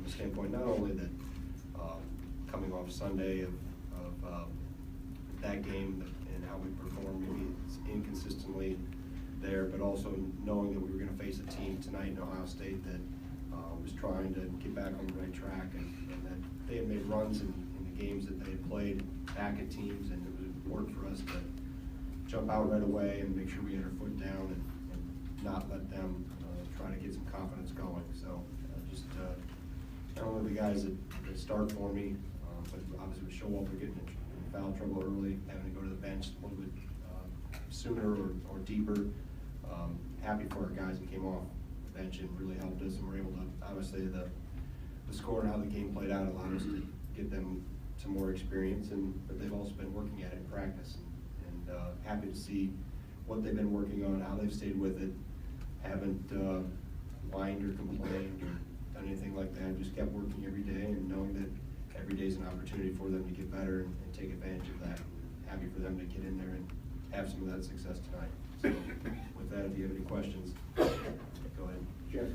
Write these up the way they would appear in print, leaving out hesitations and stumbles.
a standpoint not only that coming off Sunday of that game and how we performed maybe inconsistently there, but also knowing that we were going to face a team tonight in Ohio State that was trying to get back on the right track, and that they had made runs in the games that they had played back at teams, and it was important for us to jump out right away and make sure we had our foot down and not let them try to get some confidence going. So just not only the guys that start for me, but obviously we show up, we're getting in foul trouble early, having to go to the bench a little bit sooner or deeper. Happy for our guys that came off the bench and really helped us, and we're able to, obviously the score and how the game played out allowed us to get them some more experience, but they've also been working at it in practice, and happy to see what they've been working on, how they've stayed with it, haven't whined or complained or done anything like that, just kept working every day and knowing that every day is an opportunity for them to get better and take advantage of that. Happy for them to get in there and have some of that success tonight. So with that, if you have any questions, go ahead. Jeff,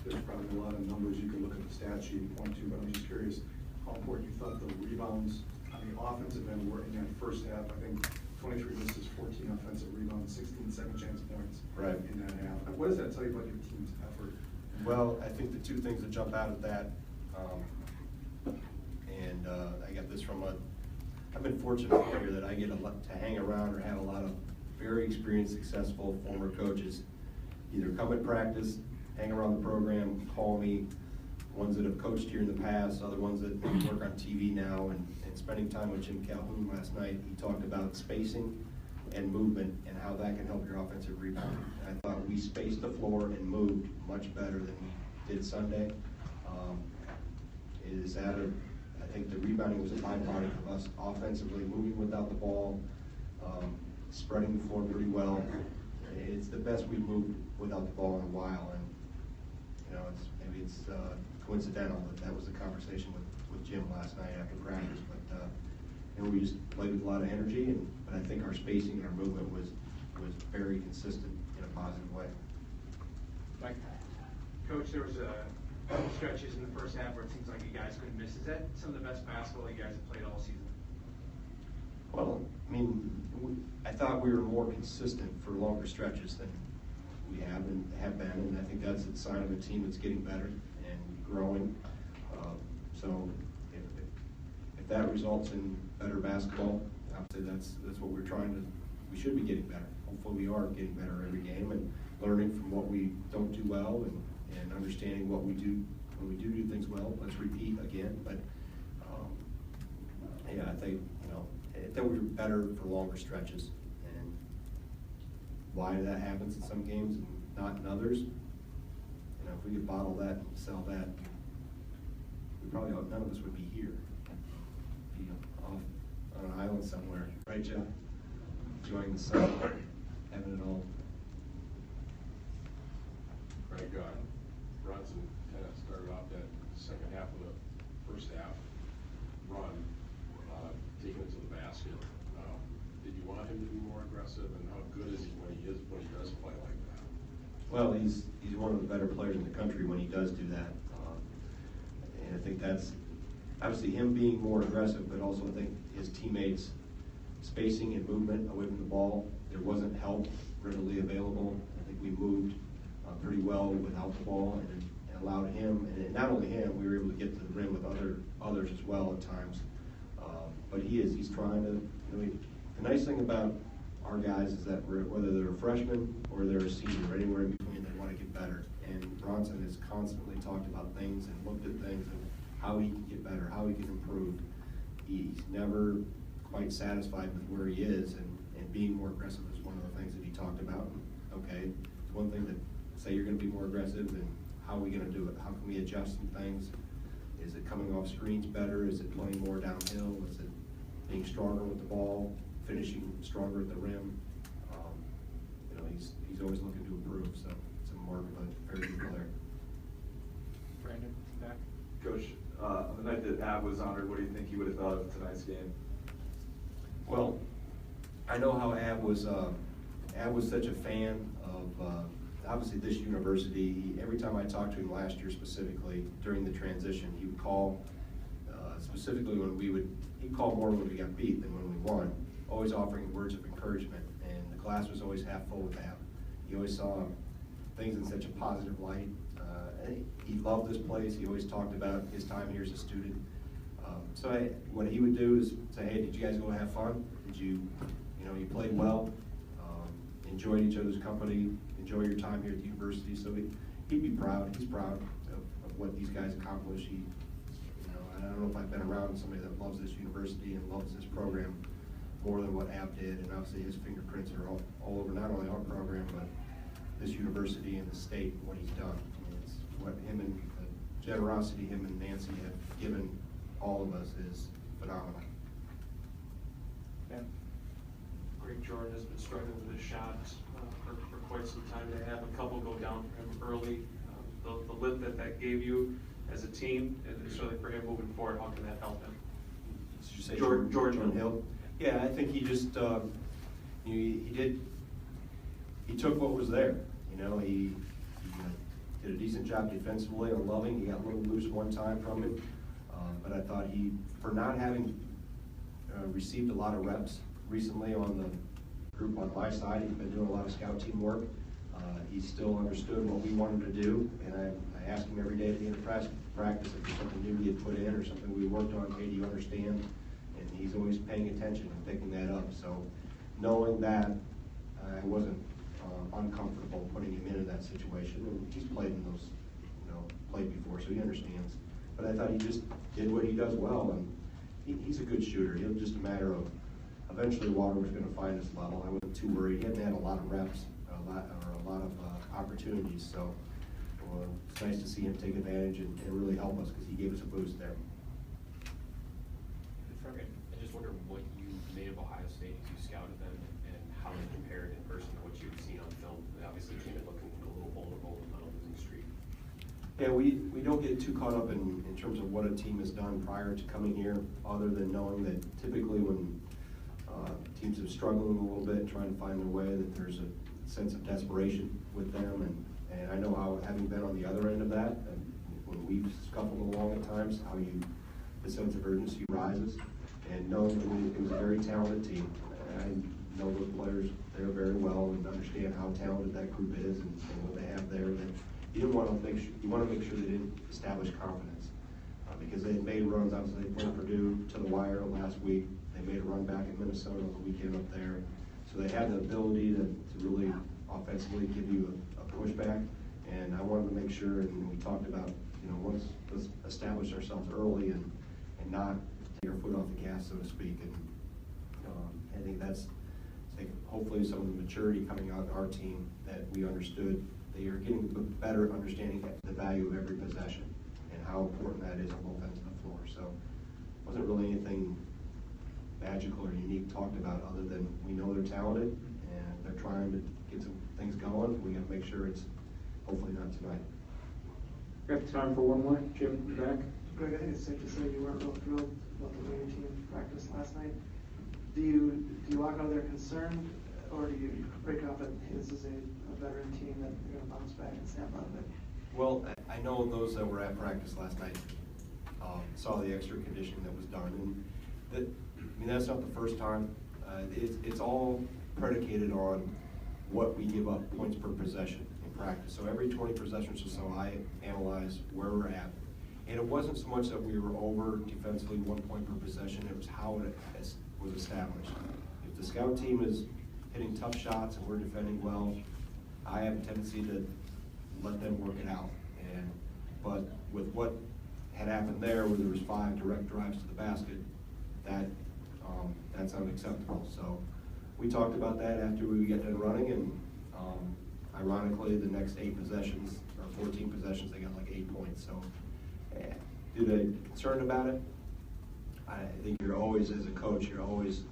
there's probably a lot of numbers you can look at the stat sheet and point to, but I'm just curious how important you thought the rebounds on the offensive end were in that first half. I think 23 misses, 14 offensive rebounds, 16 second chance points in that half. What does that tell you about your team's effort? Well, I think the two things that jump out at that, and I got this from I've been fortunate here that I get to hang around or have a lot of very experienced, successful former coaches either come at practice, hang around the program, call me, ones that have coached here in the past, other ones that maybe work on TV now, and spending time with Jim Calhoun last night, he talked about spacing and movement and how that can help your offensive rebound. And I thought we spaced the floor and moved much better than we did Sunday. I think the rebounding was a byproduct of us offensively moving without the ball, spreading the floor pretty well. It's the best we've moved without the ball in a while, and maybe it's coincidental that was the conversation with Jim last night after practice. But we just played with a lot of energy, but I think our spacing and our movement was very consistent in a positive way. Mike, Coach, there was a couple stretches in the first half where it seems like you guys couldn't miss. Is that some of the best basketball you guys have played all season? Well, I mean, I thought we were more consistent for longer stretches than we have been, and I think that's a sign of a team that's getting better and growing. So if that results in better basketball, obviously that's what we should be getting better. Hopefully we are getting better every game and learning from what we don't do well and understanding what we do when we do things well. Let's repeat again. But yeah, I think we were better for longer stretches, and why that happens in some games and not in others. If we could bottle that and sell that, we probably none of us would be here. Be off on an island somewhere, right, Jeff? Enjoying the sun, having it all. Greg, Brunson kind of started off that second half of the first half run, taking it to the basket. Did you want him to be more aggressive, and how good is he when he does play like that? Well, he's one of the better players in the country when he does do that, and I think that's obviously him being more aggressive, but also I think his teammates spacing and movement away from the ball. There wasn't help readily available. I think we moved pretty well without the ball, and allowed him, and not only him, we were able to get to the rim with others as well at times. But he's trying to. The nice thing about our guys is that whether they're a freshman or they're a senior, or anywhere in between, they want to get better. And Bronson has constantly talked about things and looked at things and how he can get better, how he can improve. He's never quite satisfied with where he is, and being more aggressive is one of the things that he talked about. And, okay, it's one thing to say you're going to be more aggressive, and how are we going to do it? How can we adjust some things? Is it coming off screens better? Is it playing more downhill? Is it being stronger with the ball, finishing stronger at the rim? He's always looking to improve, so it's a mark of a very good player. Brandon, back. Coach, on the night that Ab was honored, what do you think he would have thought of tonight's game? Well, I know how Ab was such a fan obviously this university, every time I talked to him last year specifically during the transition, he would call, specifically when he'd call more when we got beat than when we won, always offering words of encouragement, and the glass was always half full with that. He always saw things in such a positive light. He loved this place. He always talked about his time here as a student. What he would do is say, hey, did you guys go have fun? Did you played well, enjoyed each other's company, enjoy your time here at the university. So he'd be proud. He's proud of what these guys accomplished. I don't know if I've been around somebody that loves this university and loves this program more than what Ab did, and obviously his fingerprints are all over not only our program, but this university and the state, what he's done. It's what him and the generosity him and Nancy have given all of us is phenomenal. Yeah. Greg Jordan has been struggling with his shot for quite some time. To have a couple go down for him early, the lift that gave you as a team, and certainly for him moving forward, how can that help him? Did you say Jordan Hill? Yeah, I think he just he took what was there. He did a decent job defensively on Loving. He got a little loose one time from him, but I thought for not having received a lot of reps recently on the group on my side, he's been doing a lot of scout team work. He still understood what we wanted to do, and I asked him every day at the end of practice if there's something new he had put in or something we worked on. Hey, do you understand? And he's always paying attention and picking that up. So knowing that, I wasn't uncomfortable putting him into that situation. And he's played in those, played before, so he understands. But I thought he just did what he does well, and he's a good shooter. It was just a matter of eventually Water was going to find his level. I wasn't too worried. He hadn't had a lot of reps, a lot of opportunities. So it's nice to see him take advantage and really help us because he gave us a boost there. I just wonder what you made of Ohio State as you scouted them and how they compared in person to what you've seen on film. They obviously came in looking a little vulnerable on a losing streak. Yeah, we don't get too caught up in terms of what a team has done prior to coming here, other than knowing that typically when teams are struggling a little bit, trying to find their way, that there's a sense of desperation with them, and I know how, having been on the other end of that, and when we've scuffled along at times, how the sense of urgency rises, and knowing that it was a very talented team. I know those players there very well and understand how talented that group is and what they have there. That you want to make sure they didn't establish confidence because they had made runs. Obviously, they played Purdue to the wire last week. They made a run back in Minnesota on the weekend up there. So they had the ability to really offensively give you a pushback. And I wanted to make sure, and we talked about, let's establish ourselves early and not take our foot off the gas, so to speak. And I think that's hopefully some of the maturity coming out of our team that we understood. They are getting a better understanding of the value of every possession and how important that is on both ends of the floor. So it wasn't really anything magical or unique talked about other than we know they're talented and they're trying to get some things going. We got to make sure it's hopefully not tonight. Got time for one more. Jim, back. Greg, I think it's safe to say you weren't real thrilled about the way your team practiced last night. Do you walk out of there concerned, or do you break off and hey, this is a veteran team that they're going to bounce back and snap out of it? Well, I know those that were at practice last night saw the extra conditioning that was done, and that's not the first time. It's all predicated on what we give up points per possession in practice. So every 20 possessions or so, I analyze where we're at. And it wasn't so much that we were over defensively 1 point per possession, it was how it was established. If the scout team is hitting tough shots and we're defending well, I have a tendency to let them work it out. But with what had happened there, where there was 5 direct drives to the basket, that's unacceptable. So we talked about that after we get done running, and ironically, the next 8 possessions, or 14 possessions, they got like 8 points. So do they concerned about it? I think you're always, as a coach, you're always,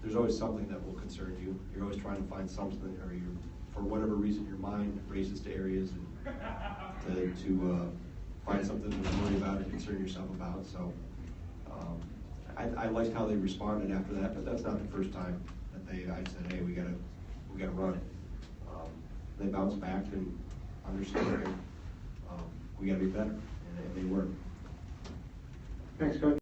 there's always something that will concern you. You're always trying to find something, or for whatever reason, your mind races to areas and to find something to worry about or concern yourself about. So I liked how they responded after that, but that's not the first time that I said, hey, we gotta run. they bounced back and understood that we got to be better, and they were. Thanks, Coach.